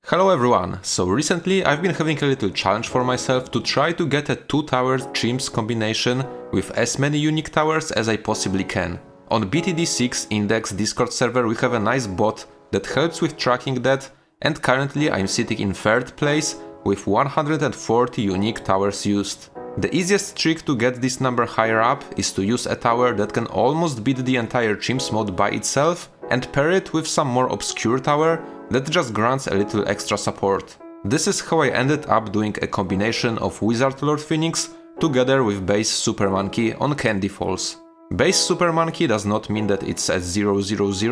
Hello everyone, so recently I've been having a little challenge for myself to try to get a 2-tower chimps combination with as many unique towers as I possibly can. On BTD6 Index Discord server we have a nice bot that helps with tracking that, and currently I'm sitting in 3rd place with 140 unique towers used. The easiest trick to get this number higher up is to use a tower that can almost beat the entire chimps mode by itself and pair it with some more obscure tower that just grants a little extra support. This is how I ended up doing a combination of Wizard Lord Phoenix together with base Super Monkey on Candy Falls. Base Super Monkey does not mean that it's a 000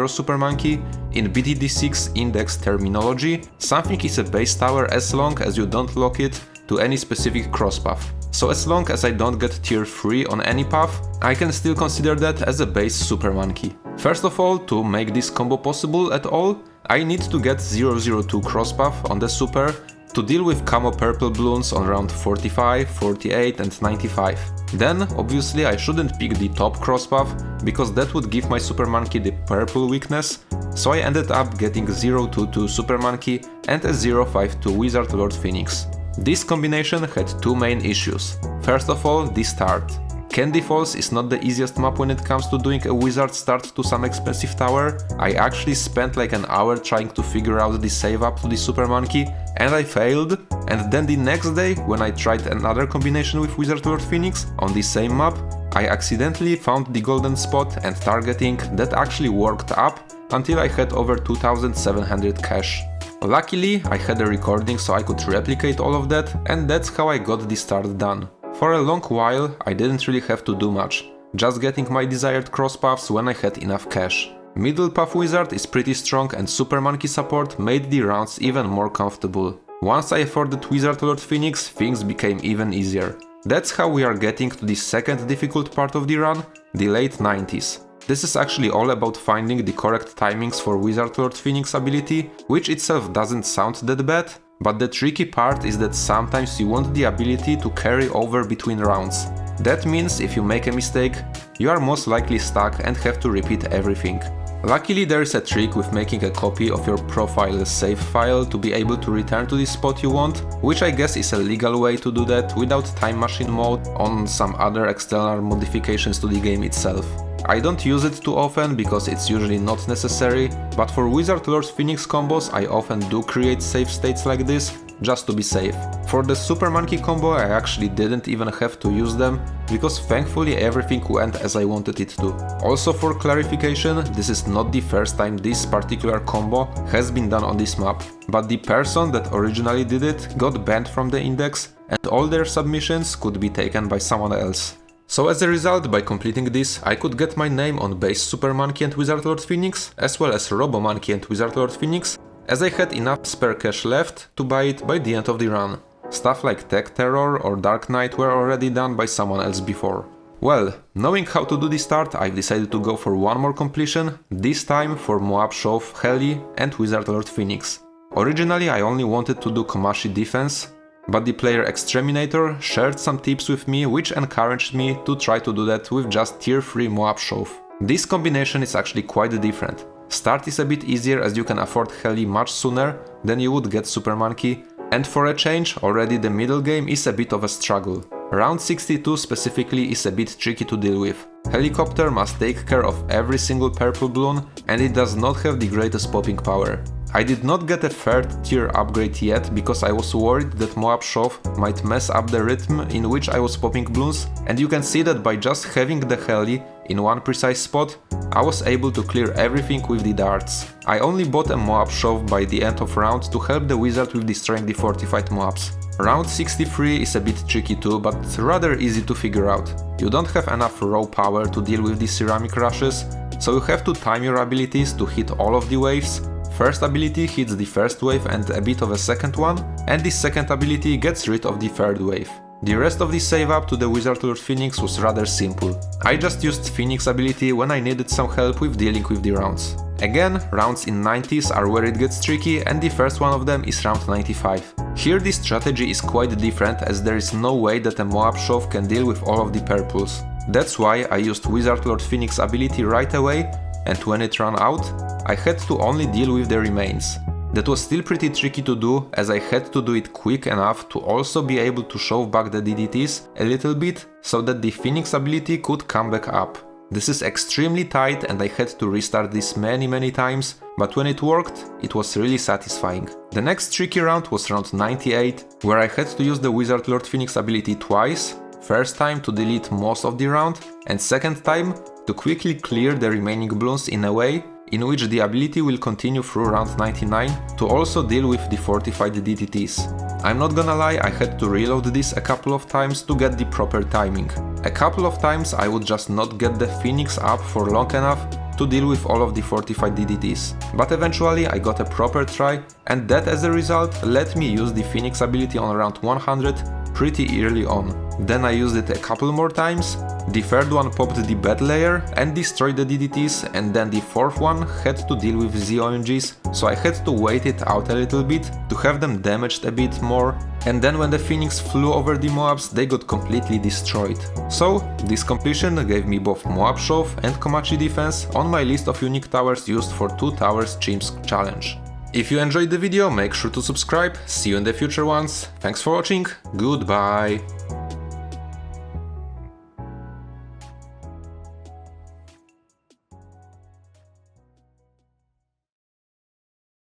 Super Monkey. In BTD6 index terminology, something is a base tower as long as you don't lock it to any specific cross path. So as long as I don't get tier 3 on any path, I can still consider that as a base Super Monkey. First of all, to make this combo possible at all, I need to get 002 cross path on the super to deal with camo purple Bloons on round 45, 48 and 95. Then, obviously I shouldn't pick the top cross path, because that would give my Super Monkey the purple weakness, so I ended up getting 022 Super Monkey and a 052 Wizard Lord Phoenix. This combination had two main issues. First of all, the start. Candy Falls is not the easiest map when it comes to doing a wizard start to some expensive tower. I actually spent like an hour trying to figure out the save up to the Super Monkey and I failed, and then the next day when I tried another combination with Wizard Lord Phoenix on the same map, I accidentally found the golden spot and targeting that actually worked up until I had over 2700 cash. Luckily I had a recording so I could replicate all of that, and that's how I got the start done. For a long while I didn't really have to do much, just getting my desired cross paths when I had enough cash. Middle path wizard is pretty strong and Super Monkey support made the rounds even more comfortable. Once I afforded Wizard Lord Phoenix, things became even easier. That's how we are getting to the second difficult part of the run, the late 90s. This is actually all about finding the correct timings for Wizard Lord Phoenix ability, which itself doesn't sound that bad, but the tricky part is that sometimes you want the ability to carry over between rounds. That means if you make a mistake, you are most likely stuck and have to repeat everything. Luckily there is a trick with making a copy of your profile save file to be able to return to the spot you want, which I guess is a legal way to do that without time machine mode on some other external modifications to the game itself. I don't use it too often because it's usually not necessary, but for Wizard Lord Phoenix combos I often do create save states like this, just to be safe. For the Super Monkey combo I actually didn't even have to use them, because thankfully everything went as I wanted it to. Also for clarification, this is not the first time this particular combo has been done on this map, but the person that originally did it got banned from the index and all their submissions could be taken by someone else. So as a result, by completing this, I could get my name on base Super Monkey and Wizard Lord Phoenix, as well as Robo Monkey and Wizard Lord Phoenix, as I had enough spare cash left to buy it by the end of the run. Stuff like Tech Terror or Dark Knight were already done by someone else before. Well, knowing how to do the start, I've decided to go for one more completion, this time for Moab Shove, Heli and Wizard Lord Phoenix. Originally I only wanted to do Komashi defense, but the player Exterminator shared some tips with me which encouraged me to try to do that with just tier 3 Moab Shove. This combination is actually quite different. Start is a bit easier as you can afford Heli much sooner than you would get Super Monkey, and for a change, already the middle game is a bit of a struggle. Round 62 specifically is a bit tricky to deal with. Helicopter must take care of every single purple balloon and it does not have the greatest popping power. I did not get a 3rd tier upgrade yet because I was worried that Moab Shove might mess up the rhythm in which I was popping balloons, and you can see that by just having the heli in one precise spot, I was able to clear everything with the darts. I only bought a Moab Shove by the end of round to help the wizard with destroying the fortified Moabs. Round 63 is a bit tricky too, but rather easy to figure out. You don't have enough raw power to deal with the ceramic rushes, so you have to time your abilities to hit all of the waves. First ability hits the first wave and a bit of a second one, and the second ability gets rid of the third wave. The rest of the save up to the Wizard Lord Phoenix was rather simple. I just used Phoenix ability when I needed some help with dealing with the rounds. Again, rounds in 90s are where it gets tricky, and the first one of them is round 95. Here the strategy is quite different as there is no way that a Moab Shove can deal with all of the purples. That's why I used Wizard Lord Phoenix ability right away, and when it ran out, I had to only deal with the remains. That was still pretty tricky to do, as I had to do it quick enough to also be able to shove back the DDTs a little bit so that the Phoenix ability could come back up. This is extremely tight and I had to restart this many times, but when it worked, it was really satisfying. The next tricky round was round 98, where I had to use the Wizard Lord Phoenix ability twice, first time to delete most of the round, and second time to quickly clear the remaining Bloons in a way in which the ability will continue through round 99 to also deal with the fortified DDTs. I'm not gonna lie, I had to reload this a couple of times to get the proper timing. A couple of times I would just not get the Phoenix up for long enough to deal with all of the fortified DDTs. But eventually I got a proper try, and that as a result let me use the Phoenix ability on round 100 pretty early on. Then I used it a couple more times, the third one popped the bed layer and destroyed the DDTs, and then the fourth one had to deal with ZOMGs, so I had to wait it out a little bit to have them damaged a bit more, and then when the Phoenix flew over the Moabs they got completely destroyed. So this completion gave me both Moab Shove and Komachi defense on my list of unique towers used for 2 towers Chimps challenge. If you enjoyed the video, make sure to subscribe, see you in the future ones, thanks for watching, goodbye!